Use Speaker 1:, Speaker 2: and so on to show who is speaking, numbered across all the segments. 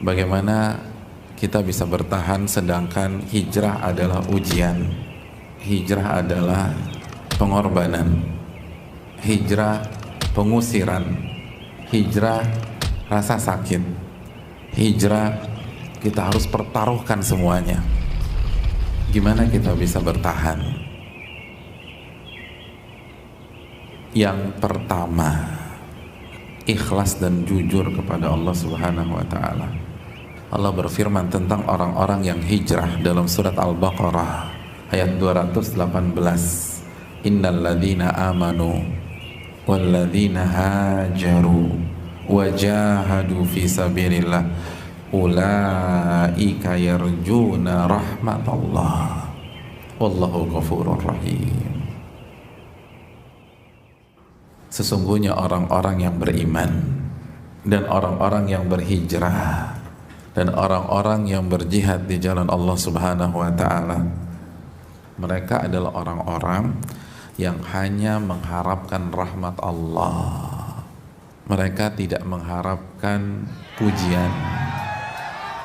Speaker 1: Bagaimana kita bisa bertahan sedangkan hijrah adalah ujian, hijrah adalah pengorbanan, hijrah pengusiran, hijrah rasa sakit, hijrah kita harus pertaruhkan semuanya. Gimana kita bisa bertahan? Yang pertama, ikhlas dan jujur kepada Allah Subhanahu wa ta'ala. Allah berfirman tentang orang-orang yang hijrah dalam surat Al-Baqarah ayat 218. Innal ladzina amanu wal ladzina hajaru wajahadu fi sabilillah ulaika yarjuna rahmatallah wallahu ghafurur rahim. Sesungguhnya orang-orang yang beriman dan orang-orang yang berhijrah dan orang-orang yang berjihad di jalan Allah Subhanahu wa ta'ala, mereka adalah orang-orang yang hanya mengharapkan rahmat Allah. Mereka tidak mengharapkan pujian.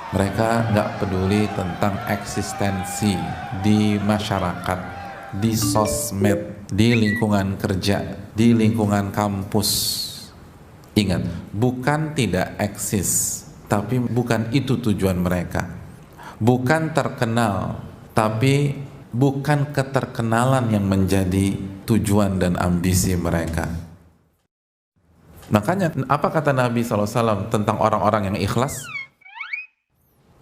Speaker 1: Mereka nggak peduli tentang eksistensi di masyarakat, di sosmed, di lingkungan kerja, di lingkungan kampus. Ingat, bukan tidak eksis, tapi bukan itu tujuan mereka. Bukan terkenal, tapi bukan keterkenalan yang menjadi tujuan dan ambisi mereka. Makanya apa kata Nabi SAW tentang orang-orang yang ikhlas?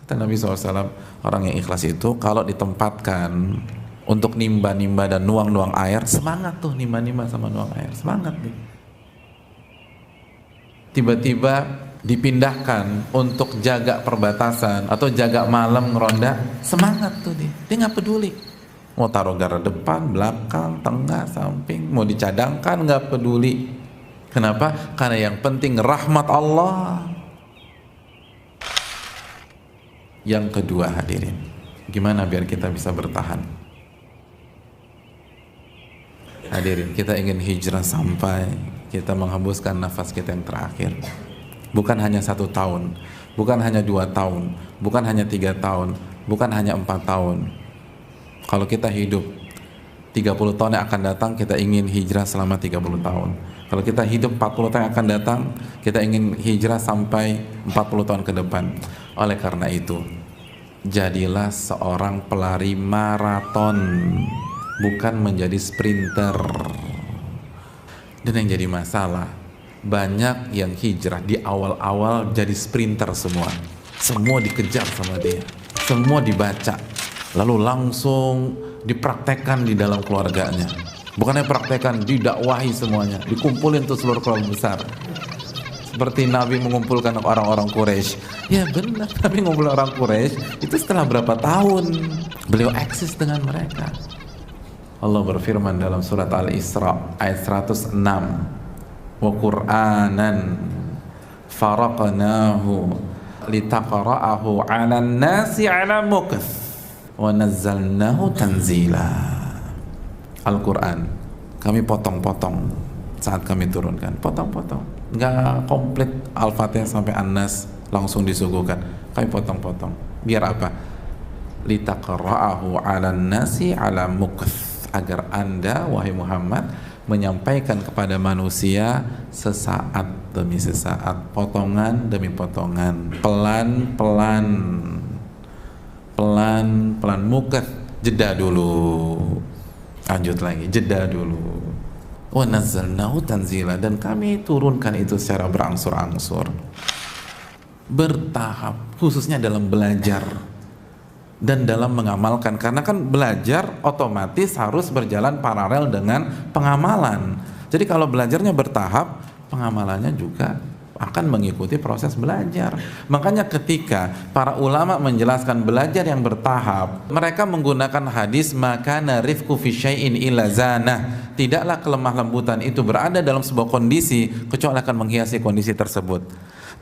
Speaker 1: Kata Nabi SAW, orang yang ikhlas itu kalau ditempatkan untuk nimba-nimba dan nuang-nuang air, semangat tuh nimba-nimba sama nuang air, semangat nih. Tiba-tiba dipindahkan untuk jaga perbatasan atau jaga malam ngeronda, semangat tuh dia nggak peduli mau taruh garda depan, belakang, tengah, samping, mau dicadangkan nggak peduli. Kenapa? Karena yang penting rahmat Allah. Yang kedua, hadirin, gimana biar kita bisa bertahan? Hadirin, kita ingin hijrah sampai kita menghembuskan nafas kita yang terakhir. Bukan hanya 1 tahun, bukan hanya 2 tahun, bukan hanya 3 tahun, bukan hanya 4 tahun. Kalau kita hidup 30 tahun yang akan datang, kita ingin hijrah selama 30 tahun. Kalau kita hidup 40 tahun yang akan datang, kita ingin hijrah sampai 40 tahun ke depan. Oleh karena itu, jadilah seorang pelari maraton, bukan menjadi sprinter. Dan yang jadi masalah, banyak yang hijrah di awal-awal jadi sprinter semua. Semua dikejar sama dia, semua dibaca, lalu langsung dipraktekkan di dalam keluarganya. Bukannya praktekkan, didakwahi semuanya, dikumpulin tuh seluruh keluarga besar. Seperti Nabi mengumpulkan orang-orang Quraisy. Ya benar, Nabi mengumpulkan orang Quraisy itu setelah berapa tahun beliau eksis dengan mereka. Allah berfirman dalam surat Al-Isra ayat 106, wa Qur'anan faraqnahu litaqra'ahu 'alan nasi 'ala mukth wa nazzalnahu tanzila. Al-Quran kami potong-potong saat kami turunkan, potong-potong, nggak komplit Al-Fatihah sampai An-Nas langsung disuguhkan, kami potong-potong. Biar apa? Litaqra'ahu 'alan nasi 'ala mukth, agar Anda wahai Muhammad menyampaikan kepada manusia sesaat demi sesaat, potongan demi potongan, pelan-pelan, pelan-pelan. Mukth, jeda dulu, lanjut lagi, jeda dulu. Wa nazzalnahu tanzila, dan kami turunkan itu secara berangsur-angsur, bertahap, khususnya dalam belajar dan dalam mengamalkan. Karena kan belajar otomatis harus berjalan paralel dengan pengamalan. Jadi kalau belajarnya bertahap, pengamalannya juga akan mengikuti proses belajar. Makanya ketika para ulama menjelaskan belajar yang bertahap, mereka menggunakan hadis makana rifqu fi syai'in illa zanah. Tidaklah kelemah lembutan itu berada dalam sebuah kondisi kecuali akan menghiasi kondisi tersebut.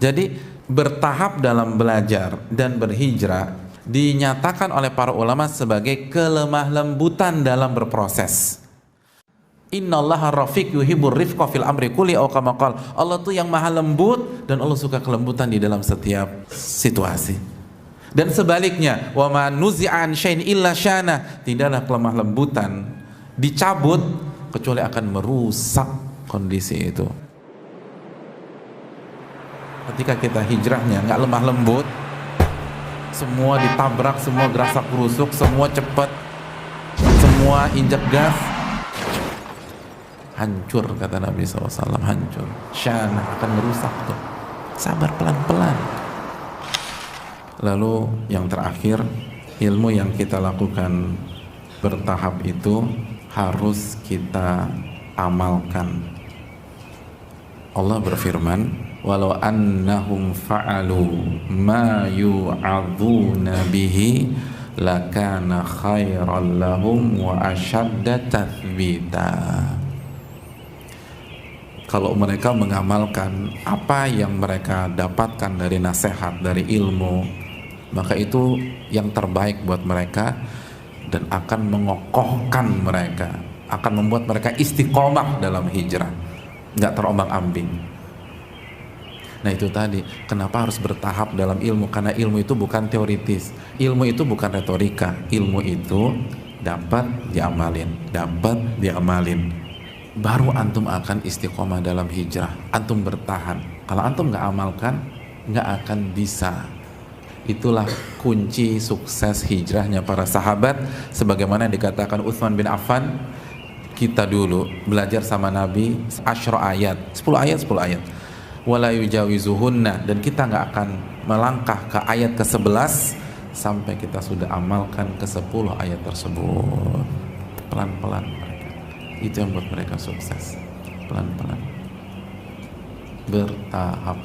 Speaker 1: Jadi bertahap dalam belajar dan berhijrah dinyatakan oleh para ulama sebagai kelemah lembutan dalam berproses. Innallaha rafiq yuhibbur rifqa fil amri kulli aw kama qala. Allah tuh yang maha lembut dan Allah suka kelembutan di dalam setiap situasi. Dan sebaliknya, wa ma nuzi'an syai'in illa syana, tidaklah kelemah lembutan dicabut kecuali akan merusak kondisi itu. Ketika kita hijrahnya nggak lemah lembut, semua ditabrak, semua gerasak gerusuk, semua cepat, semua injak gas, hancur, kata Nabi SAW, hancur. Syana, akan merusak tuh. Sabar, pelan-pelan. Lalu yang terakhir, ilmu yang kita lakukan bertahap itu harus kita amalkan. Allah berfirman, walau annahum fa'alu ma yu'adzuna bihi lakana khairan lahum wa ashadda tathbita. Kalau mereka mengamalkan apa yang mereka dapatkan dari nasihat, dari ilmu, maka itu yang terbaik buat mereka dan akan mengokohkan mereka, akan membuat mereka istiqomah dalam hijrah, nggak terombang-ambing. Nah itu tadi, kenapa harus bertahap dalam ilmu? Karena ilmu itu bukan teoritis, ilmu itu bukan retorika, ilmu itu dapat diamalin, baru antum akan istiqomah dalam hijrah. Antum bertahan. Kalau antum nggak amalkan, nggak akan bisa. Itulah kunci sukses hijrahnya para sahabat, sebagaimana dikatakan Utsman bin Affan. Kita dulu belajar sama Nabi 10 ayat, 10 ayat. Wala yujawizuhunna, dan kita nggak akan melangkah ke ayat ke-11 sampai kita sudah amalkan ke-10 ayat tersebut. Pelan-pelan mereka. Itu yang buat mereka sukses. Pelan-pelan. Bertahap.